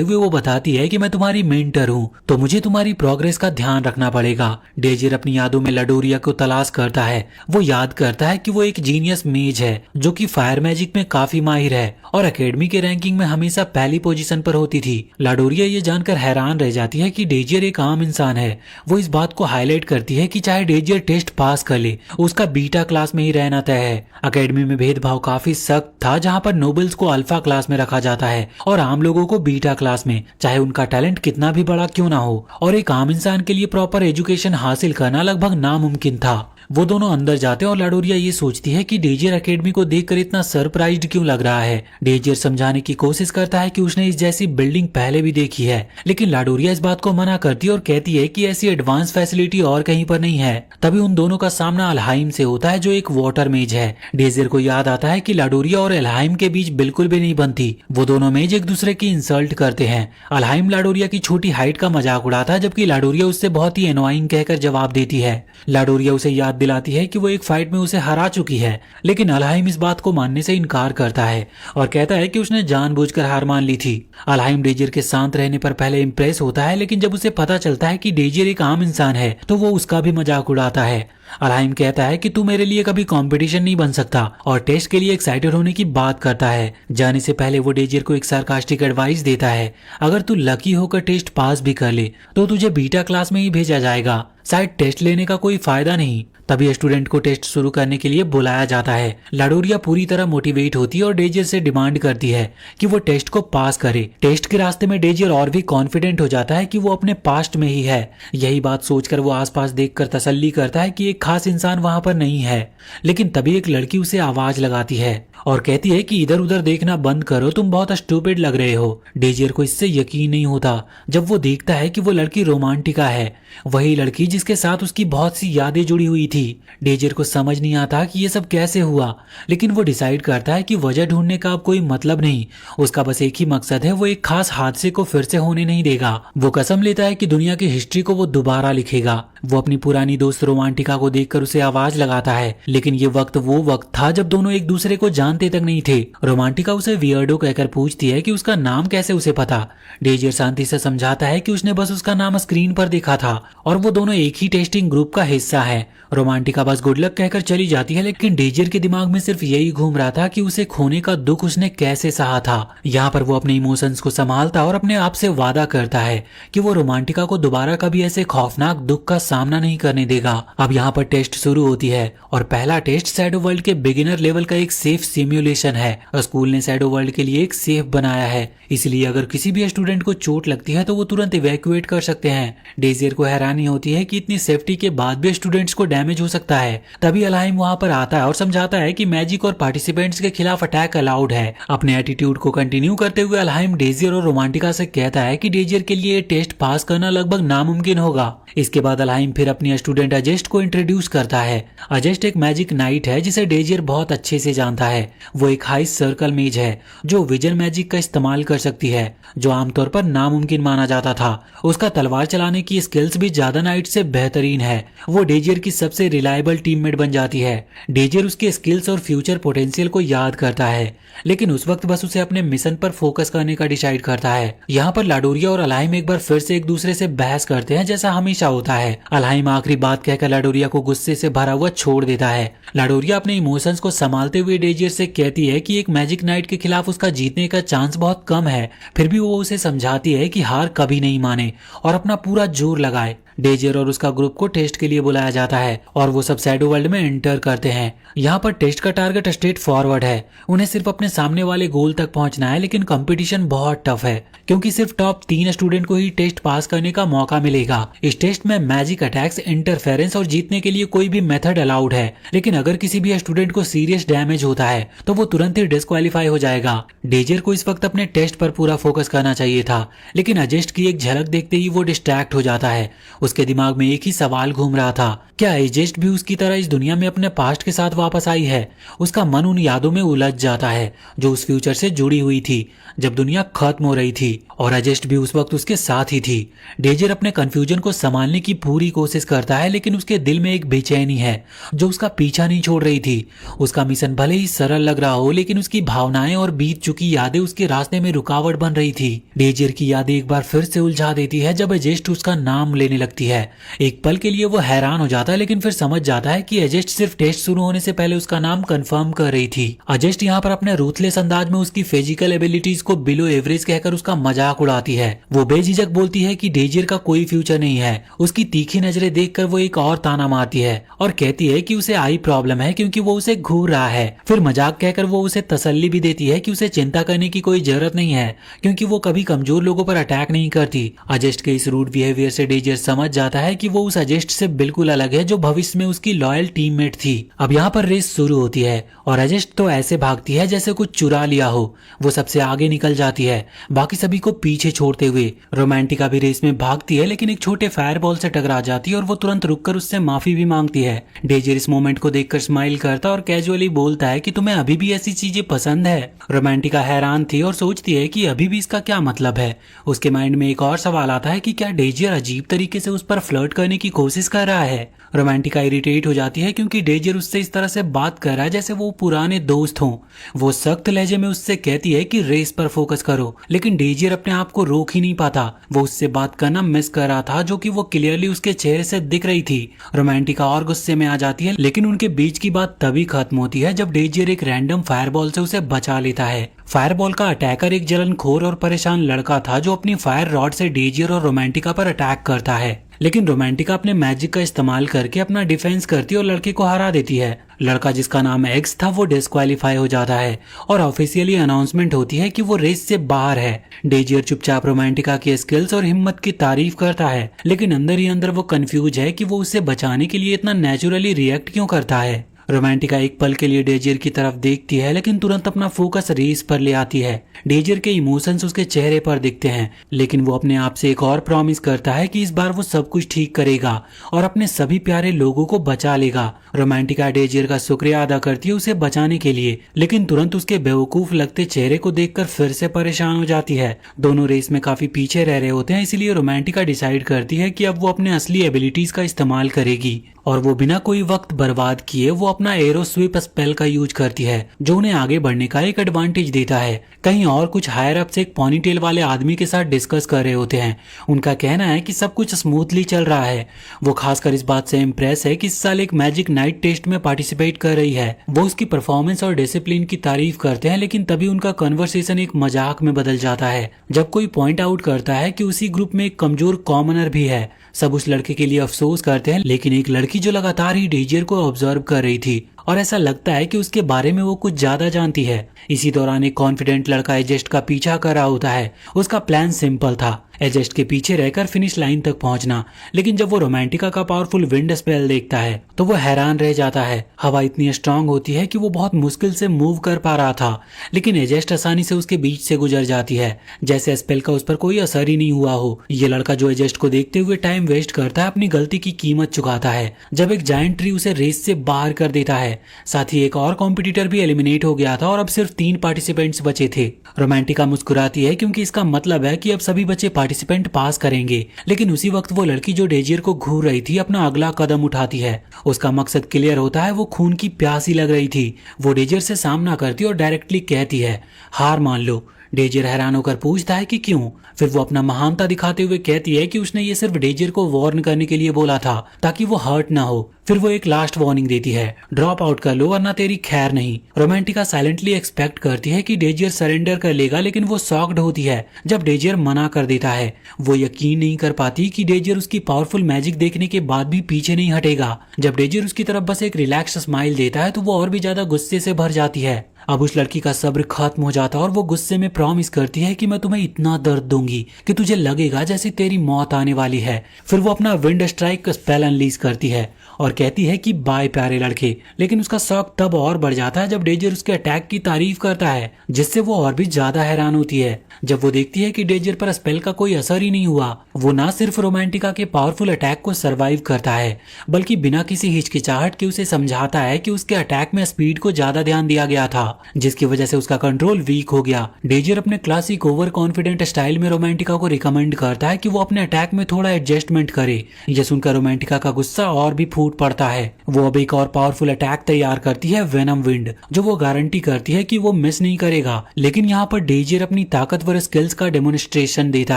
Speaker 1: हुए वो बताती है कि मैं तुम्हारी मेंटर हूँ, तो मुझे तुम्हारी प्रोग्रेस का ध्यान रखना पड़ेगा। डेजियर अपनी यादों में लाडोरिया को तलाश करता है। वो याद करता है कि वो एक जीनियस मेज है जो कि फायर मैजिक में काफी माहिर है और एकेडमी के रैंकिंग में हमेशा पहली पोजीशन पर होती थी। लाडोरिया ये जानकर हैरान रह जाती है कि डेजियर एक आम इंसान है। वो इस बात को हाईलाइट करती है कि चाहे डेजियर टेस्ट पास कर ले, उसका बीटा क्लास में ही रहना तय है। एकेडमी में भेदभाव काफी सख्त था, जहाँ पर नोबल्स को अल्फा क्लास में रखा जाता है और आम लोगों को बीटा क्लास में, चाहे उनका टैलेंट कितना भी बड़ा क्यों ना हो। और एक आम इंसान के लिए प्रॉपर एजुकेशन हासिल करना लगभग नामुमकिन था। वो दोनों अंदर जाते हैं और लाडोरिया ये सोचती है कि डेजियर एकेडमी को देखकर इतना सरप्राइज्ड क्यों लग रहा है। डेजियर समझाने की कोशिश करता है कि उसने इस जैसी बिल्डिंग पहले भी देखी है, लेकिन लाडोरिया इस बात को मना करती है और कहती है कि ऐसी एडवांस फैसिलिटी और कहीं पर नहीं है। तभी उन दोनों का सामना अलहाइम से होता है, जो एक वाटर मेज है। डेजियर को याद आता है कि लाडोरिया और अलहाइम के बीच बिल्कुल भी नहीं बनती। वो दोनों मेज एक दूसरे की इंसल्ट करते हैं। अलहाइम लाडोरिया की छोटी हाइट का मजाक उड़ाता है, जबकि लाडोरिया उससे बहुत ही एनोइंग कहकर जवाब देती है। लाडोरिया उसे याद दिलाती है कि वो एक फाइट में उसे हरा चुकी है, लेकिन अलहाइम इस बात को मानने से इनकार करता है और कहता है कि उसने जानबूझकर हार मान ली थी। अलहाइम डेजियर के शांत रहने पर पहले इंप्रेस होता है, लेकिन जब उसे पता चलता है कि डेजियर एक आम इंसान है तो वो उसका भी मजाक उड़ाता है। अलहाइम कहता है कि तू मेरे लिए कभी कंपटीशन नहीं बन सकता और टेस्ट के लिए एक्साइटेड होने की बात करता है। जाने से पहले वो डेजियर को एक सार्कास्टिक एडवाइस देता है, अगर तू लकी होकर टेस्ट पास भी कर ले तो तुझे बीटा क्लास में ही भेजा जाएगा, शायद टेस्ट लेने का कोई फायदा नहीं। तभी स्टूडेंट को टेस्ट शुरू करने के लिए बुलाया जाता है। लाडोरिया पूरी तरह मोटिवेट होती है और डेजियर से डिमांड करती है कि वो टेस्ट को पास करे। टेस्ट के रास्ते में डेजियर और भी कॉन्फिडेंट हो जाता है कि वो अपने पास्ट में ही है। यही बात सोचकर वो आसपास देखकर तसल्ली करता है कि एक खास इंसान वहां पर नहीं है, लेकिन तभी एक लड़की उसे आवाज लगाती है और कहती है कि इधर उधर देखना बंद करो, तुम बहुत स्टूपिड लग रहे हो। डेजियर को इससे यकीन नहीं होता जब वो देखता है कि वो लड़की रोमांटिका है, वही लड़की जिसके साथ उसकी बहुत सी यादें जुड़ी हुई थी। डेजियर को समझ नहीं आता कि ये सब कैसे हुआ, लेकिन वो डिसाइड करता है कि वजह ढूंढने का अब कोई मतलब नहीं, उसका बस एक ही मकसद है, वो एक खास हादसे को फिर से होने नहीं देगा। वो कसम लेता है कि दुनिया की हिस्ट्री को वो दोबारा लिखेगा। वो अपनी पुरानी दोस्त रोमांटिका को देखकर उसे आवाज लगाता है, लेकिन ये वक्त वो वक्त था जब दोनों एक दूसरे को जानते तक नहीं थे। रोमांटिका उसे वियर्डो कहकर पूछती है कि उसका नाम कैसे उसे पता। डेजियर शांति से समझाता है कि उसने बस उसका नाम स्क्रीन पर देखा था और वो दोनों एक ही टेस्टिंग ग्रुप का हिस्सा है। रोमांटिका बस गुड लक कहकर चली जाती है, लेकिन डेजियर के दिमाग में सिर्फ यही घूम रहा था कि उसे खोने का दुख उसने कैसे सहा था। यहाँ पर वो अपने इमोशंस को संभालता और अपने आप से वादा करता है कि वो रोमांटिका को दोबारा कभी ऐसे खौफनाक दुख का सामना नहीं करने देगा। अब यहाँ पर टेस्ट शुरू होती है और पहला टेस्ट शैडो वर्ल्ड के बिगिनर लेवल का एक सेफ सिमुलेशन है। स्कूल ने शैडो वर्ल्ड के लिए एक सेफ बनाया है, इसलिए अगर किसी भी स्टूडेंट को चोट लगती है तो वो तुरंत इवैक्यूएट कर सकते हैं। डेजियर को हैरानी होती है कि इतनी सेफ्टी के बाद भी स्टूडेंट्स को डैमेज हो सकता है। तभी अलहाइम वहां पर आता है और समझाता है कि मैजिक और पार्टिसिपेंट्स के खिलाफ अटैक अलाउड है। अपने एटीट्यूड को कंटिन्यू करते हुए अलहाइम डेजियर और रोमांटिका से कहता है कि डेजियर के लिए टेस्ट पास करना लगभग नामुमकिन होगा। इसके बाद अलहाइम फिर अपनी स्टूडेंट अजेस्ट को इंट्रोड्यूस करता है। अजेस्ट एक मैजिक नाइट है जिसे डेजियर बहुत अच्छे से जानता है। वो एक हाई सर्कल मेज है जो विजन मैजिक का इस्तेमाल कर सकती है, जो आमतौर पर नामुमकिन माना जाता था। उसका तलवार चलाने की स्किल्स भी ज्यादा नाइट से बेहतरीन है। वो डेजियर की सबसे रिलायबल टीममेट बन जाती है। डेजियर उसके स्किल्स और फ्यूचर पोटेंशियल को याद करता है, लेकिन उस वक्त बस उसे अपने मिशन पर फोकस करने का डिसाइड करता है। यहाँ पर लाडोरिया और अलहाइम एक बार फिर से एक दूसरे से बहस करते हैं, जैसा हमेशा होता है। अलहाइम आखिरी बात कहकर लाडोरिया को गुस्से से भरा हुआ छोड़ देता है। लाडोरिया अपने इमोशंस को संभालते हुए डेजियर से कहती है कि एक मैजिक नाइट के खिलाफ उसका जीतने का चांस बहुत कम है, फिर भी वो उसे समझाती है कि हार कभी नहीं माने और अपना पूरा जोर लगाए। डेजियर और उसका ग्रुप को टेस्ट के लिए बुलाया जाता है और वो सब शैडो वर्ल्ड में एंटर करते हैं। यहाँ पर टेस्ट का टारगेट स्ट्रेट फॉरवर्ड है, उन्हें सिर्फ अपने सामने वाले गोल तक पहुंचना है, लेकिन कंपटीशन बहुत टफ है क्योंकि सिर्फ टॉप 3 स्टूडेंट को ही टेस्ट पास करने का मौका मिलेगा। इस टेस्ट में मैजिक अटैक्स, इंटरफेरेंस और जीतने के लिए कोई भी मेथड अलाउड है, लेकिन अगर किसी भी स्टूडेंट को सीरियस डैमेज होता है तो वो तुरंत ही डिस्क्वालीफाई हो जाएगा। डेजियर को इस वक्त अपने टेस्ट पर पूरा फोकस करना चाहिए था, लेकिन अजेस्ट की एक झलक देखते ही वो डिस्ट्रैक्ट हो जाता है। उसके दिमाग में एक ही सवाल घूम रहा था, क्या एजेस्ट भी उसकी तरह इस दुनिया में अपने पास्ट के साथ वापस आई है? उसका मन उन यादों में उलझ जाता है जो उस फ्यूचर से जुड़ी हुई थी जब दुनिया खत्म हो रही थी, और एजेस्ट भी उस वक्त उसके साथ ही थी। डेजर अपने कंफ्यूजन को संभालने की पूरी कोशिश करता है, लेकिन उसके दिल में एक बेचैनी है जो उसका पीछा नहीं छोड़ रही थी। उसका मिशन भले ही सरल लग रहा हो, लेकिन उसकी भावनाएं और बीत चुकी यादें उसके रास्ते में रुकावट बन रही थी। डेजर की यादें एक बार फिर से उलझा देती है जब एजेस्ट उसका नाम लेने लगती है। एक पल के लिए वो हैरान हो जाता है, लेकिन फिर समझ जाता है कि एजेस्ट सिर्फ टेस्ट शुरू होने से पहले उसका नाम कंफर्म कर रही थी। एजेस्ट यहाँ पर अपने रूथलेस अंदाज में उसकी फिजिकल एबिलिटीज को बिलो एवरेज कहकर उसका मजाक उड़ाती है। वो बेझिझक बोलती है कि डेजर का कोई फ्यूचर नहीं है। उसकी तीखी नजरें देखकर वो एक और ताना मारती है और कहती है कि उसे आई प्रॉब्लम है क्योंकि वो उसे घूर रहा है। फिर मजाक कहकर वो उसे तसल्ली भी देती है कि उसे चिंता करने की कोई जरूरत नहीं है क्योंकि वो कभी कमजोर लोगों पर अटैक नहीं करती। एजेस्ट के इस रूड बिहेवियर से डेजर समझ जाता है कि वो उस एजेस्ट से बिल्कुल अलग है जो भविष्य में उसकी लॉयल टीममेट थी। अब यहाँ पर रेस शुरू होती है और एजेस्ट तो ऐसे भागती है जैसे कुछ चुरा लिया हो। वो सबसे आगे निकल जाती है, बाकी सभी को पीछे छोड़ते हुए। रोमांटिका भी रेस में भागती है, लेकिन एक छोटे फायरबॉल से टकरा जाती है और वो तुरंत रुककर उससे माफी भी मांगती है। डेजर इस मोमेंट को देखकर स्माइल करता और कैजुअली बोलता है कि तुम्हें अभी भी ऐसी चीजें पसंद है। रोमांटिका हैरान थी और सोचती है कि अभी भी इसका क्या मतलब है। उसके माइंड में एक और सवाल आता है कि क्या डेजर अजीब तरीके से उस पर फ्लर्ट करने की कोशिश कर रहा है। रोमांटिका इरिटेट हो जाती है क्योंकि डेजर उससे इस तरह से बात कर रहा है जैसे वो पुराने दोस्त हों। वो सख्त लहजे में उससे कहती है कि रेस पर फोकस करो, लेकिन डेजर अपने आप को रोक ही नहीं पाता। वो उससे बात करना मिस कर रहा था जो कि वो क्लियरली उसके चेहरे से दिख रही थी। रोमांटिका और गुस्से में आ जाती है, लेकिन उनके बीच की बात तभी खत्म होती है जब डेजर एक रैंडम फायरबॉल से उसे बचा लेता है। फायरबॉल का अटैकर एक जलनखोर और परेशान लड़का था जो अपनी फायर रॉड से डेजर और रोमांटिका पर अटैक करता है, लेकिन रोमांटिका अपने मैजिक का इस्तेमाल करके अपना डिफेंस करती है और लड़के को हरा देती है। लड़का जिसका नाम एक्स था वो डिस्क्वालीफाई हो जाता है और ऑफिशियली अनाउंसमेंट होती है कि वो रेस से बाहर है। डेजर चुपचाप रोमांटिका की स्किल्स और हिम्मत की तारीफ करता है, लेकिन अंदर ही अंदर वो कंफ्यूज है कि वो उसे बचाने के लिए इतना नेचुरली रिएक्ट क्यों करता है। रोमांटिका एक पल के लिए डेजर की तरफ देखती है, लेकिन तुरंत अपना फोकस रेस पर ले आती है। डेजर के इमोशंस उसके चेहरे पर दिखते हैं, लेकिन वो अपने आप से एक और प्रॉमिस करता है कि इस बार वो सब कुछ ठीक करेगा और अपने सभी प्यारे लोगों को बचा लेगा। रोमांटिका डेजर का शुक्रिया अदा करती है उसे बचाने के लिए, लेकिन तुरंत उसके बेवकूफ लगते चेहरे को देखकर फिर से परेशान हो जाती है। दोनों रेस में काफी पीछे रह रहे होते हैं, इसलिए रोमांटिका डिसाइड करती है कि अब वो अपने असली एबिलिटीज का इस्तेमाल करेगी और वो बिना कोई वक्त बर्बाद किए वो अपना एरो स्वीप स्पेल का यूज करती है जो उन्हें आगे बढ़ने का एक एडवांटेज देता है। कहीं और कुछ हायर अप से एक पॉनीटेल वाले आदमी के साथ डिस्कस कर रहे होते हैं। उनका कहना है कि सब कुछ स्मूथली चल रहा है। वो खासकर इस बात से इम्प्रेस है कि इस साल एक मैजिक नाइट टेस्ट में पार्टिसिपेट कर रही है। वो उसकी परफॉर्मेंस और डिसिप्लिन की तारीफ करते हैं, लेकिन तभी उनका कन्वर्सेशन एक मजाक में बदल जाता है जब कोई पॉइंट आउट करता है कि उसी ग्रुप में एक कमजोर कॉमनर भी है। सब उस लड़के के लिए अफसोस करते हैं, लेकिन एक लड़की जो लगातार ही डेजर को ऑब्जर्व कर रही थी और ऐसा लगता है कि उसके बारे में वो कुछ ज्यादा जानती है। इसी दौरान एक कॉन्फिडेंट लड़का एजेस्ट का पीछा कर रहा होता है। उसका प्लान सिंपल था, एजेस्ट के पीछे रहकर फिनिश लाइन तक पहुंचना, लेकिन जब वो रोमांटिका का पावरफुल विंड स्पेल देखता है तो वो हैरान रह जाता है। हवा इतनी स्ट्रांग होती है कि वो बहुत मुश्किल से मूव कर पा रहा था, लेकिन एजेस्ट आसानी से उसके बीच से गुजर जाती है जैसे स्पेल का उस पर कोई असर ही नहीं हुआ हो। ये लड़का जो एजेस्ट को देखते हुए टाइम वेस्ट करता है अपनी गलती की कीमत चुकाता है जब एक जायंट ट्री उसे रेस से बाहर कर देता है। साथ ही एक और कॉम्पिटिटर भी एलिमिनेट हो गया था और अब सिर्फ 3 पार्टिसिपेंट्स बचे थे। रोमांटिका मुस्कुराती है क्योंकि इसका मतलब है कि अब सभी बच्चे पार्टिसिपेंट पास करेंगे, लेकिन उसी वक्त वो लड़की जो डेजर को घूर रही थी अपना अगला कदम उठाती है। उसका मकसद क्लियर होता है, वो खून की प्यासी लग रही थी। वो डेजर से सामना करती और डायरेक्टली कहती है हार मान लो। डेजर हैरान होकर पूछता है कि क्यों। फिर वो अपना महानता दिखाते हुए कहती है कि उसने ये सिर्फ डेजर को वार्न करने के लिए बोला था ताकि वो हर्ट ना हो। फिर वो एक लास्ट वार्निंग देती है, ड्रॉप आउट कर लो वरना तेरी खैर नहीं। रोमांटिका साइलेंटली एक्सपेक्ट करती है कि डेजर सरेंडर कर लेगा, लेकिन वो शॉक्ड होती है जब डेजर मना कर देता है। वो यकीन नहीं कर पाती कि डेजर उसकी पावरफुल मैजिक देखने के बाद भी पीछे नहीं हटेगा। जब डेजर उसकी तरफ बस एक रिलैक्स स्माइल देता है तो वो और भी ज्यादा गुस्से से भर जाती है। अब उस लड़की का सब्र खत्म हो जाता है और वो गुस्से में प्रॉमिस करती है कि मैं तुम्हें इतना दर्द दूंगी कि तुझे लगेगा जैसे तेरी मौत आने वाली है। फिर वो अपना विंड स्ट्राइक स्पेल अनलीज करती है और कहती है कि बाय प्यारे लड़के। लेकिन उसका शौक तब और बढ़ जाता है जब डेजर उसके अटैक की तारीफ करता है, जिससे वो और भी ज्यादा हैरान होती है जब वो देखती है कि डेजर पर स्पेल का कोई असर ही नहीं हुआ। वो ना सिर्फ रोमांटिका के पावरफुल अटैक को सरवाइव करता है, बल्कि बिना किसी हिचकिचाहट के उसे समझाता है कि उसके अटैक में स्पीड को ज्यादा ध्यान दिया गया था, जिसकी वजह से उसका कंट्रोल वीक हो गया। डेजर अपने क्लासिक ओवर कॉन्फिडेंट स्टाइल में रोमांटिका को रिकमेंड करता है कि वो अपने अटैक में थोड़ा एडजस्टमेंट करे। यह सुनकर रोमांटिका का गुस्सा और भी फूट पड़ता है। वो अब एक और पावरफुल अटैक तैयार करती है, वेनम विंड, जो वो गारंटी करती है कि वो मिस नहीं करेगा। लेकिन यहाँ पर डेजर अपनी ताकतवर स्किल्स का डेमोन्स्ट्रेशन देता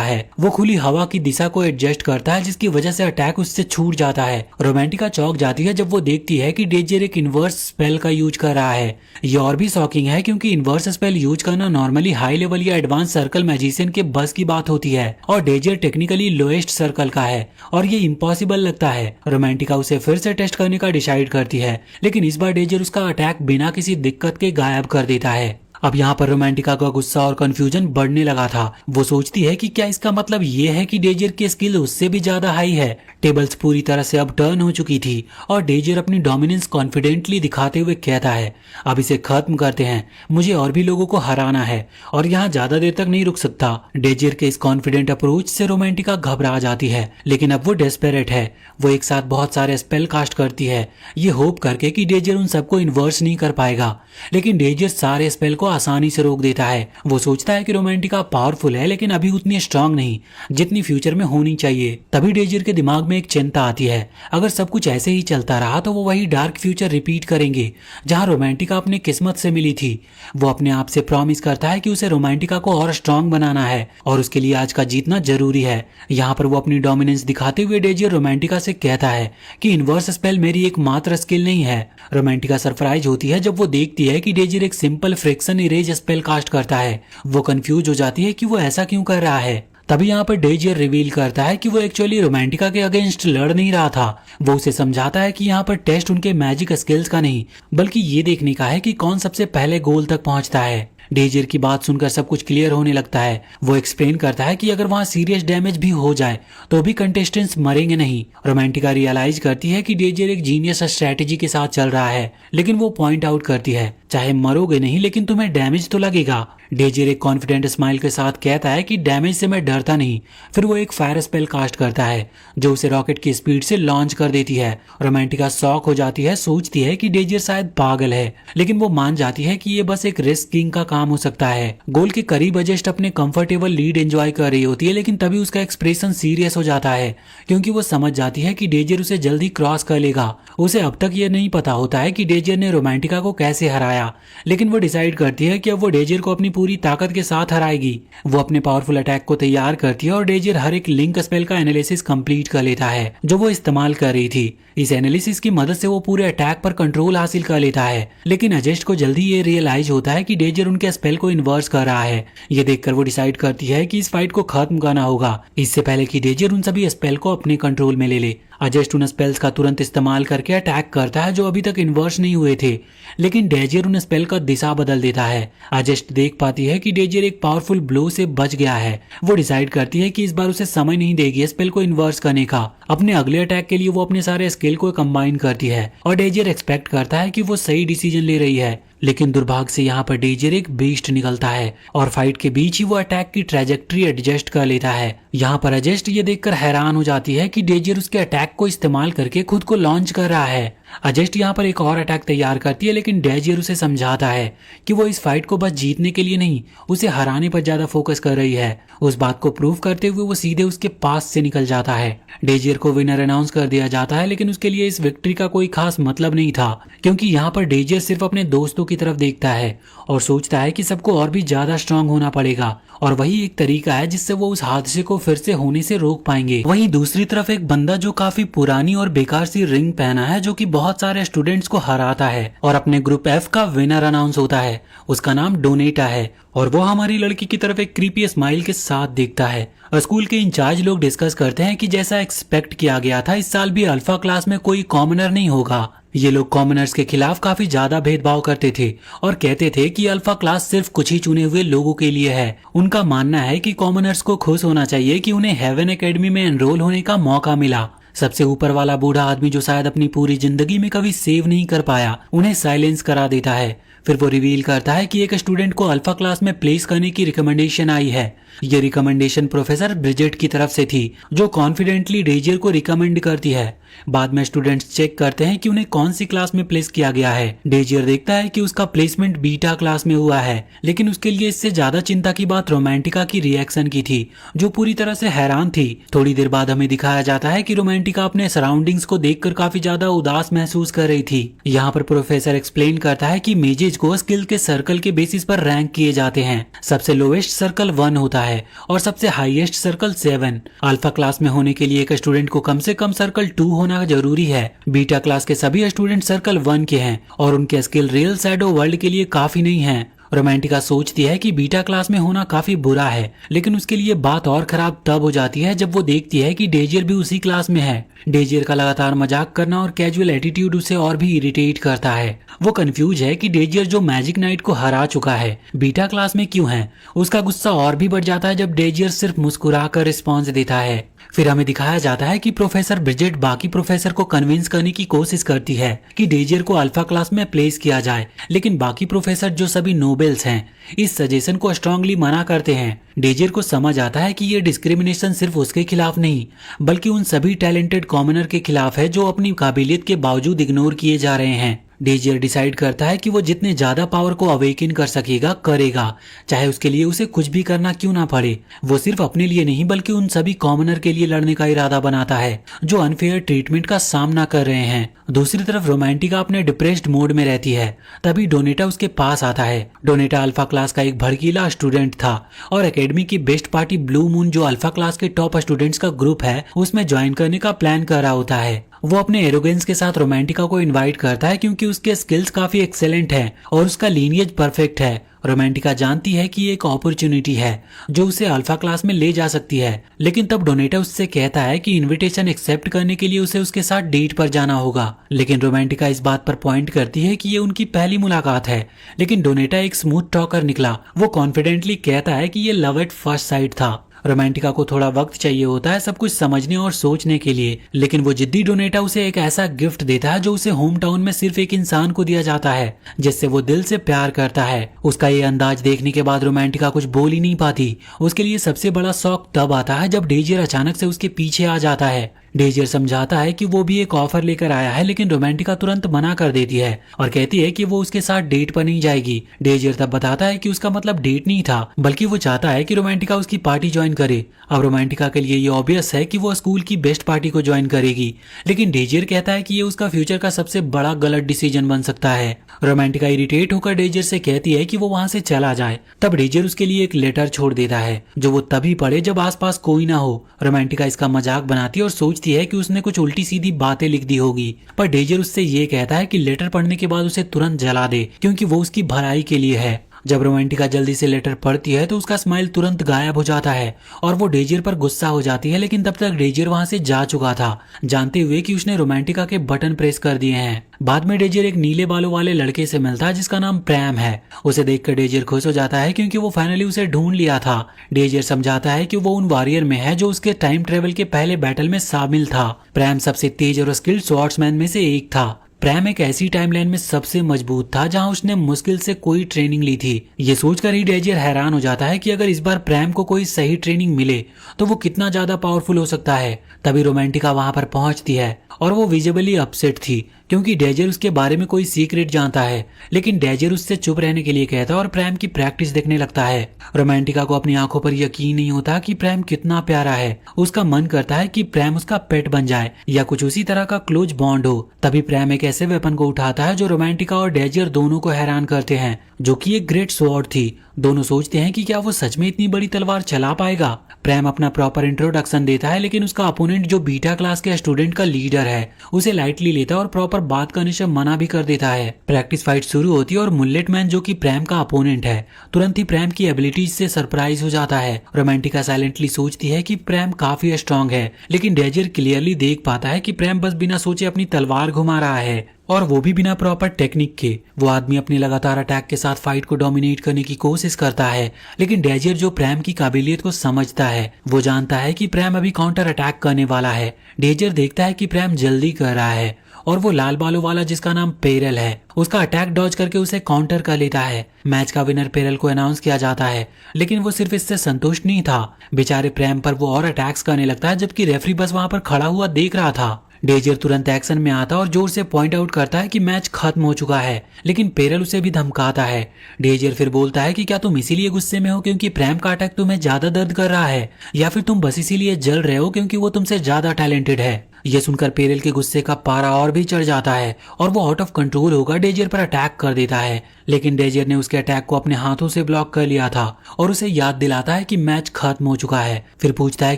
Speaker 1: है। वो खुली हवा की दिशा को एडजस्ट करता है, जिसकी वजह से अटैक उससे छूट जाता है। रोमांटिका चौंक जाती है जब वो देखती है कि डेजर एक इनवर्स स्पेल का यूज कर रहा है। ये और भी शॉकिंग है क्योंकि इनवर्स स्पेल यूज करना नॉर्मली हाई लेवल या एडवांस सर्कल मैजिशियन के बस की बात होती है और डेजर टेक्निकली लोएस्ट सर्कल का है और ये इम्पॉसिबल लगता है। रोमांटिका उसे फिर से टेस्ट करने का डिसाइड करती है, लेकिन इस बार डेजर उसका अटैक बिना किसी दिक्कत के गायब कर देता है। अब यहाँ पर रोमांटिका का गुस्सा और कंफ्यूजन बढ़ने लगा था। वो सोचती है कि क्या इसका मतलब ये है कि डेजर की स्किल उससे भी ज्यादा हाई है। टेबल्स पूरी तरह से अब टर्न हो चुकी थी और डेजर अपनी डोमिनेंस कॉन्फिडेंटली दिखाते हुए कहता है, अब इसे खत्म करते हैं, मुझे और भी लोगों को हराना है और यहाँ ज्यादा देर तक नहीं रुक सकता। डेजर के इस कॉन्फिडेंट अप्रोच से रोमांटिका घबरा जाती है, लेकिन अब वो डेस्पेरेट है। वो एक साथ बहुत सारे स्पेल कास्ट करती है, ये होप करके कि डेजर उन सबको इन्वर्स नहीं कर पाएगा। लेकिन डेजर सारे स्पेल को आसानी से रोक देता है। वो सोचता है कि रोमांटिका पावरफुल है, लेकिन अभी उतनी स्ट्रांग नहीं जितनी फ्यूचर में होनी चाहिए। तभी डेजर के दिमाग में एक चिंता आती है, अगर सब कुछ ऐसे ही चलता रहा तो वो वही डार्क फ्यूचर रिपीट करेंगे जहां रोमांटिका अपनी किस्मत से मिली थी। वो अपने आप से प्रॉमिस करता है कि उसे रोमांटिका को और स्ट्रांग बनाना है और उसके लिए आज का जीतना जरूरी है। यहाँ पर वो अपनी डोमिनेंस दिखाते हुए डेजर रोमांटिका से कहता है कि इनवर्स स्पेल मेरी एकमात्र स्किल नहीं है। रोमांटिका सरप्राइज होती है जब वो देखती है कि डेजर एक simple friction erase spell cast करता है। वो कंफ्यूज हो जाती है कि वो ऐसा क्यों कर रहा है। तभी यहाँ पर डेजर रिवील करता है कि वो एक्चुअली रोमांटिका के अगेंस्ट लड़ नहीं रहा था। वो उसे समझाता है कि यहाँ पर टेस्ट उनके मैजिक स्किल्स का नहीं, बल्कि ये देखने का है कि कौन सबसे पहले गोल तक पहुंचता है। डेजर की बात सुनकर सब कुछ क्लियर होने लगता है। वो एक्सप्लेन करता है कि अगर वहां सीरियस डैमेज भी हो जाए तो भी कंटेस्टेंट्स मरेंगे नहीं। रोमांटिका रियलाइज करती है कि डेजर एक जीनियस स्ट्रेटेजी के साथ चल रहा है, लेकिन वो पॉइंट आउट करती है, चाहे मरोगे नहीं लेकिन तुम्हें डैमेज तो लगेगा। डेजर एक कॉन्फिडेंट स्माइल के साथ कहता है कि डैमेज से मैं डरता नहीं। फिर वो एक फायर स्पेल कास्ट करता है जो उसे रॉकेट की स्पीड से लॉन्च कर देती है। रोमांटिका शॉक हो जाती है, सोचती है कि डेजर शायद पागल है, लेकिन वो मान जाती है कि ये बस एक रिस्क किंग का काम हो सकता है। गोल के करीब अजस्ट अपने कंफर्टेबल लीड एंजॉय कर रही होती है, लेकिन तभी उसका एक्सप्रेशन सीरियस हो जाता है क्योंकि वो समझ जाती है कि डेजर उसे जल्दी क्रॉस कर लेगा। उसे अब तक ये नहीं पता होता है कि डेजर ने रोमांटिका को कैसे हराया, लेकिन वो डिसाइड करती है कि अब वो डेजर को अपनी पूरी ताकत के साथ हराएगी। वो अपने पावरफुल अटैक को तैयार करती है और डेजर हर एक लिंक स्पेल का एनालिसिस कंप्लीट कर लेता है जो वो इस्तेमाल कर रही थी। इस एनालिसिस की मदद से वो पूरे अटैक पर कंट्रोल हासिल कर लेता है, लेकिन अजस्ट को जल्दी ये रियलाइज होता है कि डेजर उनके स्पेल को इन्वर्स कर रहा है। ये देखकर वो डिसाइड करती है कि इस फाइट को खत्म करना होगा, इससे पहले कि डेजर उन सभी स्पेल को अपने कंट्रोल में ले ले। अजस्ट उन स्पेल्स का तुरंत इस्तेमाल करके अटैक करता है जो अभी तक इन्वर्स नहीं हुए थे, लेकिन डेजर उन स्पेल का दिशा बदल देता है। अजस्ट देख पाती है कि डेजर एक पावरफुल ब्लो से बच गया है। वो डिसाइड करती है कि इस बार उसे समय नहीं देगी स्पेल को इन्वर्स करने का। अपने अगले अटैक के लिए वो अपने सारे स्किल को कंबाइन करती है और डेजर एक्सपेक्ट करता है कि वो सही डिसीजन ले रही है, लेकिन दुर्भाग्य से यहाँ पर डेजर एक बीस्ट निकलता है और फाइट के बीच ही वो अटैक की ट्रेजेक्ट्री एडजस्ट कर लेता है। यहाँ पर अजस्ट ये देखकर हैरान हो जाती है कि डेजर उसके अटैक को इस्तेमाल करके खुद को लॉन्च कर रहा है। अजस्ट यहाँ पर एक और अटैक तैयार करती है, लेकिन डेजर उसे समझाता है कि वो इस फाइट को बस जीतने के लिए नहीं, उसे हराने पर ज्यादा फोकस कर रही है। उस बात को प्रूव करते हुए वो सीधे उसके पास से निकल जाता है। डेजर को विनर अनाउंस कर दिया जाता है, लेकिन उसके लिए इस विक्ट्री का कोई खास मतलब नहीं था क्योंकि यहाँ पर डेजर सिर्फ अपने दोस्तों की तरफ देखता है और सोचता है कि सबको और भी ज्यादा स्ट्रांग होना पड़ेगा और वही एक तरीका है जिससे वो उस हादसे को फिर से होने से रोक पाएंगे। वहीं दूसरी तरफ एक बंदा जो काफी पुरानी और बेकार सी रिंग पहना है, जो कि बहुत सारे स्टूडेंट्स को हराता है और अपने ग्रुप एफ का विनर अनाउंस होता है। उसका नाम डोनेटा है और वो हमारी लड़की की तरफ एक क्रीपी स्माइल के साथ देखता है। स्कूल के इंचार्ज लोग डिस्कस करते हैं कि जैसा एक्सपेक्ट किया गया था, इस साल भी अल्फा क्लास में कोई कॉमनर नहीं होगा। ये लोग कॉमनर्स के खिलाफ काफी ज्यादा भेदभाव करते थे और कहते थे कि अल्फा क्लास सिर्फ कुछ ही चुने हुए लोगों के लिए है। उनका मानना है कि कॉमनर्स को खुश होना चाहिए कि उन्हें हेवन एकेडमी में एनरोल होने का मौका मिला। सबसे ऊपर वाला बूढ़ा आदमी, जो शायद अपनी पूरी जिंदगी में कभी सेव नहीं कर पाया, उन्हें साइलेंस करा देता है। फिर वो रिवील करता है कि एक स्टूडेंट को अल्फा क्लास में प्लेस करने की रिकमेंडेशन आई है। ये रिकमेंडेशन प्रोफेसर ब्रिजेट की तरफ से थी, जो कॉन्फिडेंटली डेजियर को रिकमेंड करती है। बाद में स्टूडेंट्स चेक करते हैं कि उन्हें कौन सी क्लास में प्लेस किया गया है। डेजियर देखता है कि उसका प्लेसमेंट बीटा क्लास में हुआ है, लेकिन उसके लिए इससे ज्यादा चिंता की बात रोमांटिका की रिएक्शन की थी, जो पूरी तरह से हैरान थी। थोड़ी देर बाद हमें दिखाया जाता है कि रोमांटिका अपने सराउंडिंग्स को देखकर काफी ज्यादा उदास महसूस कर रही थी। यहाँ पर प्रोफेसर एक्सप्लेन करता है कि मेजेज को स्किल के सर्कल के बेसिस पर रैंक किए जाते हैं। सबसे लोएस्ट सर्कल 1 होता है और सबसे हाईएस्ट सर्कल 7। अल्फा क्लास में होने के लिए एक स्टूडेंट को कम से कम सर्कल 2 होना जरूरी है। बीटा क्लास के सभी स्टूडेंट सर्कल 1 के हैं और उनके स्किल रियल शैडो वर्ल्ड के लिए काफी नहीं है। रोमांटिका सोचती है कि बीटा क्लास में होना काफी बुरा है, लेकिन उसके लिए बात और खराब तब हो जाती है जब वो देखती है कि डेजियर भी उसी क्लास में है। डेजियर का लगातार मजाक करना और कैजुअल एटीट्यूड उसे और भी इरिटेट करता है। वो कंफ्यूज है कि डेजियर, जो मैजिक नाइट को हरा चुका है, बीटा क्लास में क्यों है। उसका गुस्सा और भी बढ़ जाता है जब डेजियर सिर्फ मुस्कुराकर रिस्पॉन्स देता है। फिर हमें दिखाया जाता है कि प्रोफेसर ब्रिजेट बाकी प्रोफेसर को कन्विंस करने की कोशिश करती है कि डेजियर को अल्फा क्लास में प्लेस किया जाए, लेकिन बाकी प्रोफेसर, जो सभी नोबेल्स हैं, इस सजेशन को स्ट्रांगली मना करते हैं। डेजियर को समझ आता है कि ये डिस्क्रिमिनेशन सिर्फ उसके खिलाफ नहीं, बल्कि उन सभी टैलेंटेड कॉमनर के खिलाफ है जो अपनी काबिलियत के बावजूद इग्नोर किए जा रहे हैं। डेजियर डिसाइड करता है कि वो जितने ज्यादा पावर को अवेकिन कर सकेगा करेगा, चाहे उसके लिए उसे कुछ भी करना क्यों ना पड़े। वो सिर्फ अपने लिए नहीं बल्कि उन सभी कॉमनर के लिए लड़ने का इरादा बनाता है जो अनफेयर ट्रीटमेंट का सामना कर रहे हैं। दूसरी तरफ रोमांटिका अपने डिप्रेस्ड मूड में रहती है। तभी डोनेटा उसके पास आता है। डोनेटा अल्फा क्लास का एक भड़कीला स्टूडेंट था और एकेडमी की बेस्ट पार्टी ब्लू मून, जो अल्फा क्लास के टॉप स्टूडेंट्स का ग्रुप है, उसमें ज्वाइन करने का प्लान कर रहा होता है। वो अपने एरोगेंस के साथ रोमांटिका को इनवाइट करता है क्योंकि उसके स्किल्स काफी एक्सेलेंट हैं और उसका लीनिएज परफेक्ट है। रोमांटिका जानती है कि ये एक अपॉर्चुनिटी है जो उसे अल्फा क्लास में ले जा सकती है, लेकिन तब डोनेटा उससे कहता है कि इनविटेशन एक्सेप्ट करने के लिए उसे उसके साथ डेट पर जाना होगा। लेकिन रोमांटिका इस बात पर पॉइंट करती है कि ये उनकी पहली मुलाकात है। लेकिन डोनेटा एक स्मूथ टॉकर निकला। वो कॉन्फिडेंटली कहता है कि ये लव एट फर्स्ट साइट था। रोमांटिका को थोड़ा वक्त चाहिए होता है सब कुछ समझने और सोचने के लिए, लेकिन वो जिद्दी डोनेटा उसे एक ऐसा गिफ्ट देता है जो उसे होम टाउन में सिर्फ एक इंसान को दिया जाता है, जिससे वो दिल से प्यार करता है। उसका ये अंदाज देखने के बाद रोमांटिका कुछ बोल ही नहीं पाती। उसके लिए सबसे बड़ा शौक तब आता है जब डेजियर अचानक से उसके पीछे आ जाता है। डेजियर समझाता है कि वो भी एक ऑफर लेकर आया है, लेकिन रोमांटिका तुरंत मना कर देती है और कहती है कि वो उसके साथ डेट पर नहीं जाएगी। डेजियर तब बताता है कि उसका मतलब डेट नहीं था, बल्कि वो चाहता है कि रोमांटिका उसकी पार्टी ज्वाइन करे। अब रोमांटिका के लिए ये ऑब्वियस है कि वो स्कूल की बेस्ट पार्टी को ज्वाइन करेगी, लेकिन डेजियर कहता है कि ये उसका फ्यूचर का सबसे बड़ा गलत डिसीजन बन सकता है। रोमांटिका इरिटेट होकर डेजियर से कहती है कि वो वहां से चला जाए। तब डेजियर उसके लिए एक लेटर छोड़ देता है जो वो तभी पढ़े जब आसपास कोई ना हो। रोमांटिका इसका मजाक बनाती है और सोचती है कि उसने कुछ उल्टी सीधी बातें लिख दी होगी, पर डेजियर उससे ये कहता है कि लेटर पढ़ने के बाद उसे तुरंत जला दे क्योंकि वो उसकी भलाई के लिए है। जब रोमांटिका जल्दी से लेटर पढ़ती है तो उसका स्माइल तुरंत गायब हो जाता है और वो डेजियर पर गुस्सा हो जाती है, लेकिन तब तक डेजियर वहां से जा चुका था, जानते हुए कि उसने रोमांटिका के बटन प्रेस कर दिए हैं। बाद में डेजियर एक नीले बालों वाले लड़के से मिलता है जिसका नाम प्रैम है। उसे देखकर डेजियर खुश हो जाता है क्योंकि वो फाइनली उसे ढूंढ लिया था। डेजियर समझाता है कि वो उन वॉरियर में है जो उसके टाइम ट्रेवल के पहले बैटल में शामिल था। प्रैम सबसे तेज और स्किल्ड स्वॉर्ड्समैन में से एक था। प्रैम एक ऐसी टाइमलाइन में सबसे मजबूत था जहां उसने मुश्किल से कोई ट्रेनिंग ली थी। ये सोचकर ही डेजियर हैरान हो जाता है कि अगर इस बार प्रैम को कोई सही ट्रेनिंग मिले तो वो कितना ज्यादा पावरफुल हो सकता है। तभी रोमांटिका वहां पर पहुंचती है और वो विजिबली अपसेट थी क्योंकि डेजियर उसके बारे में कोई सीक्रेट जानता है, लेकिन डेजियर उससे चुप रहने के लिए कहता है और प्रैम की प्रैक्टिस देखने लगता है। रोमांटिका को अपनी आंखों पर यकीन नहीं होता कि प्रैम कितना प्यारा है। उसका मन करता है कि प्रैम उसका पेट बन जाए या कुछ उसी तरह का क्लोज बॉन्ड हो। तभी प्रैम एक ऐसे वेपन को उठाता है जो रोमांटिका और डेजियर दोनों को हैरान करते हैं, जो कि एक ग्रेट स्वॉर्ड थी। दोनों सोचते हैं कि क्या वो सच में इतनी बड़ी तलवार चला पाएगा। प्रैम अपना प्रॉपर इंट्रोडक्शन देता है, लेकिन उसका अपोनेंट जो बीटा क्लास के स्टूडेंट का लीडर है उसे लाइटली लेता है और प्रॉपर बात करने से मना भी कर देता है। प्रैक्टिस फाइट शुरू होती है और मुल्लेट मैन, जो कि प्रैम का अपोनेंट है, तुरंत ही प्रैम की एबिलिटीज से सरप्राइज हो जाता है। रोमांटिका साइलेंटली सोचती है कि प्रैम काफी स्ट्रांग है, लेकिन डेजियर क्लियरली देख पाता है कि प्रैम बस बिना सोचे अपनी तलवार घुमा रहा है। और वो भी बिना प्रॉपर टेक्निक के। वो आदमी अपने लगातार अटैक के साथ फाइट को डोमिनेट करने की कोशिश करता है, लेकिन डेजियर जो प्रैम की काबिलियत को समझता है वो जानता है कि प्रैम अभी काउंटर अटैक करने वाला है। डेजियर देखता है कि प्रैम जल्दी कर रहा है और वो लाल बालों वाला जिसका नाम पेरल है उसका अटैक डॉज करके उसे काउंटर कर लेता है। मैच का विनर पेरल को अनाउंस किया जाता है, लेकिन वो सिर्फ इससे संतुष्ट नहीं था। बेचारे प्रैम पर वो और अटैक्स करने लगता है, जबकि रेफरी बस वहां पर खड़ा हुआ देख रहा था। डेजियर तुरंत एक्शन में आता और जोर से पॉइंट आउट करता है कि मैच खत्म हो चुका है, लेकिन पेरल उसे भी धमकाता है। डेजियर फिर बोलता है कि क्या तुम इसीलिए गुस्से में हो क्योंकि प्रैम का अटैक तुम्हें ज्यादा दर्द कर रहा है, या फिर तुम बस इसीलिए जल रहे हो क्योंकि वो तुमसे ज्यादा टैलेंटेड है। ये सुनकर पेरल के गुस्से का पारा और भी चढ़ जाता है और वो आउट ऑफ कंट्रोल होकर डेजियर पर अटैक कर देता है, लेकिन डेजियर ने उसके अटैक को अपने हाथों से ब्लॉक कर लिया था और उसे याद दिलाता है कि मैच खत्म हो चुका है। फिर पूछता है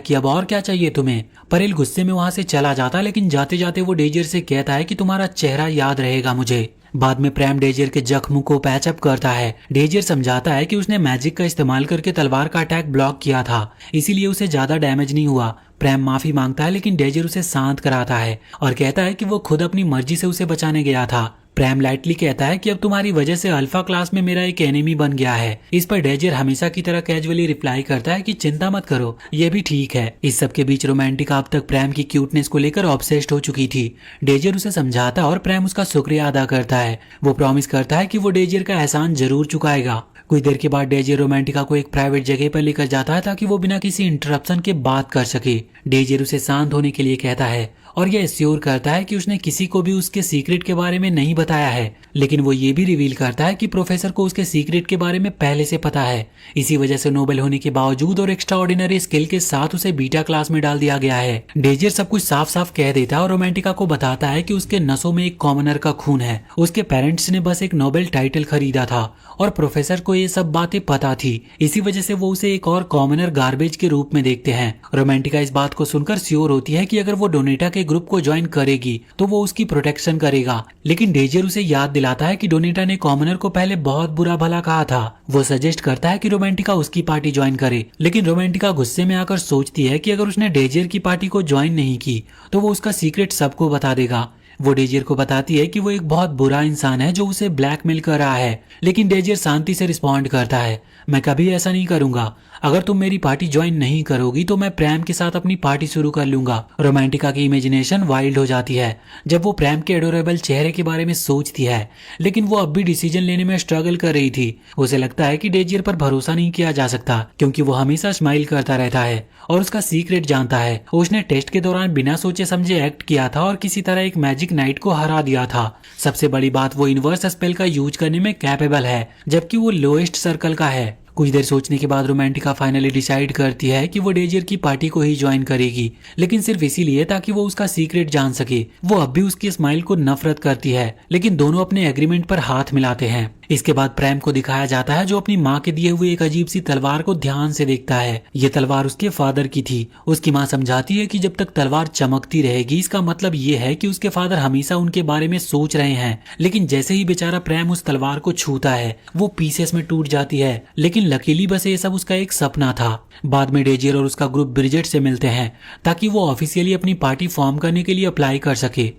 Speaker 1: कि अब और क्या चाहिए तुम्हें। पेरल गुस्से में वहां से चला जाता है, लेकिन जाते जाते वो डेजियर से कहता है कि तुम्हारा चेहरा याद रहेगा मुझे। बाद में प्रैम डेजियर के जख्म को पैचअप करता है। डेजियर समझाता है कि उसने मैजिक का इस्तेमाल करके तलवार का अटैक ब्लॉक किया था, इसीलिए उसे ज्यादा डैमेज नहीं हुआ। प्रैम माफी मांगता है, लेकिन डेजियर उसे शांत कराता है और कहता है कि वो खुद अपनी मर्जी से उसे बचाने गया था। प्रैम लाइटली कहता है कि अब तुम्हारी वजह से अल्फा क्लास में मेरा एक एनिमी बन गया है। इस पर डेजियर हमेशा की तरह कैजुअली रिप्लाई करता है कि चिंता मत करो, ये भी ठीक है। इस सब के बीच रोमांटिका अब तक प्रैम की क्यूटनेस को लेकर ऑब्सेस्ड हो चुकी थी। डेजियर उसे समझाता और प्रैम उसका शुक्रिया अदा करता है। वो प्रॉमिस करता है कि वो डेजियर का एहसान जरूर चुकाएगा। कुछ देर के बाद डेजियर रोमांटिका को एक प्राइवेट जगह पर लेकर जाता है ताकि वो बिना किसी इंटरप्शन के बात कर सके। डेजियर उसे शांत होने के लिए कहता है और यह एश्योर करता है कि उसने किसी को भी उसके सीक्रेट के बारे में नहीं बताया है, लेकिन वो ये भी रिवील करता है कि प्रोफेसर को उसके सीक्रेट के बारे में पहले से पता है। इसी वजह से नोबेल होने के बावजूद और एक्स्ट्राऑर्डिनरी स्किल के साथ उसे बीटा क्लास में डाल दिया गया है। डेजियर सब कुछ साफ साफ कह देता है और रोमांटिका को बताता है कि उसके नसों में एक कॉमनर का खून है। उसके पेरेंट्स ने बस एक नोबेल टाइटल खरीदा था और प्रोफेसर को ये सब बातें पता थी, इसी वजह से वो उसे एक और कॉमनर गार्बेज के रूप में देखते हैं। रोमांटिका इस बात को सुनकर श्योर होती है कि अगर वो डोनेटा के ग्रुप को ज्वाइन करेगी तो वो उसकी प्रोटेक्शन करेगा, लेकिन डेजियर उसे याद दिलाता है कि डोनेटा ने कॉमनर को पहले बहुत बुरा भला कहा था। वो सजेस्ट करता है कि रोमांटिका उसकी पार्टी ज्वाइन करे, लेकिन रोमांटिका गुस्से में आकर सोचती है कि अगर उसने डेजियर की पार्टी को ज्वाइन नहीं की तो वो उसका सीक्रेट सबको बता देगा। वो डेजियर को बताती है कि वो एक बहुत बुरा इंसान है जो उसे ब्लैकमेल कर रहा है, लेकिन डेजियर शांति से रिस्पॉन्ड करता है, मैं कभी ऐसा नहीं करूंगा। अगर तुम मेरी पार्टी ज्वाइन नहीं करोगी तो मैं प्रैम के साथ अपनी पार्टी शुरू कर लूंगा। रोमांटिका की इमेजिनेशन वाइल्ड हो जाती है जब वो प्रैम के एडोरेबल चेहरे के बारे में सोचती है, लेकिन वो अब भी डिसीजन लेने में स्ट्रगल कर रही थी। उसे लगता है कि डेजियर पर भरोसा नहीं किया जा सकता क्योंकि वो हमेशा स्माइल करता रहता है और उसका सीक्रेट जानता है। उसने टेस्ट के दौरान बिना सोचे समझे एक्ट किया था और किसी तरह एक मैजिक नाइट को हरा दिया था। सबसे बड़ी बात, वो इनवर्स स्पेल का यूज करने में कैपेबल है, जबकि वो लोएस्ट सर्कल का है। कुछ देर सोचने के बाद रोमांटिका फाइनली डिसाइड करती है कि वो डेजियर की पार्टी को ही ज्वाइन करेगी, लेकिन सिर्फ इसीलिए ताकि वो उसका सीक्रेट जान सके। वो अब भी उसकी स्माइल को नफरत करती है, लेकिन दोनों अपने एग्रीमेंट पर हाथ मिलाते हैं। इसके बाद प्रैम को दिखाया जाता है जो अपनी माँ के दिए हुए एक अजीब सी तलवार को ध्यान से देखता है। ये तलवार उसके फादर की थी। उसकी माँ समझाती है कि जब तक तलवार चमकती रहेगी इसका मतलब ये है कि उसके फादर हमेशा उनके बारे में सोच रहे हैं, लेकिन जैसे ही बेचारा प्रैम उस तलवार को छूता है वो पीसेस में टूट जाती है। लेकिन लकीली बस ये सब उसका एक सपना था। बाद में डेजियर और उसका ग्रुप ब्रिजेट से मिलते हैं ताकि वो ऑफिशियली अपनी पार्टी फॉर्म करने के लिए अप्लाई कर सके।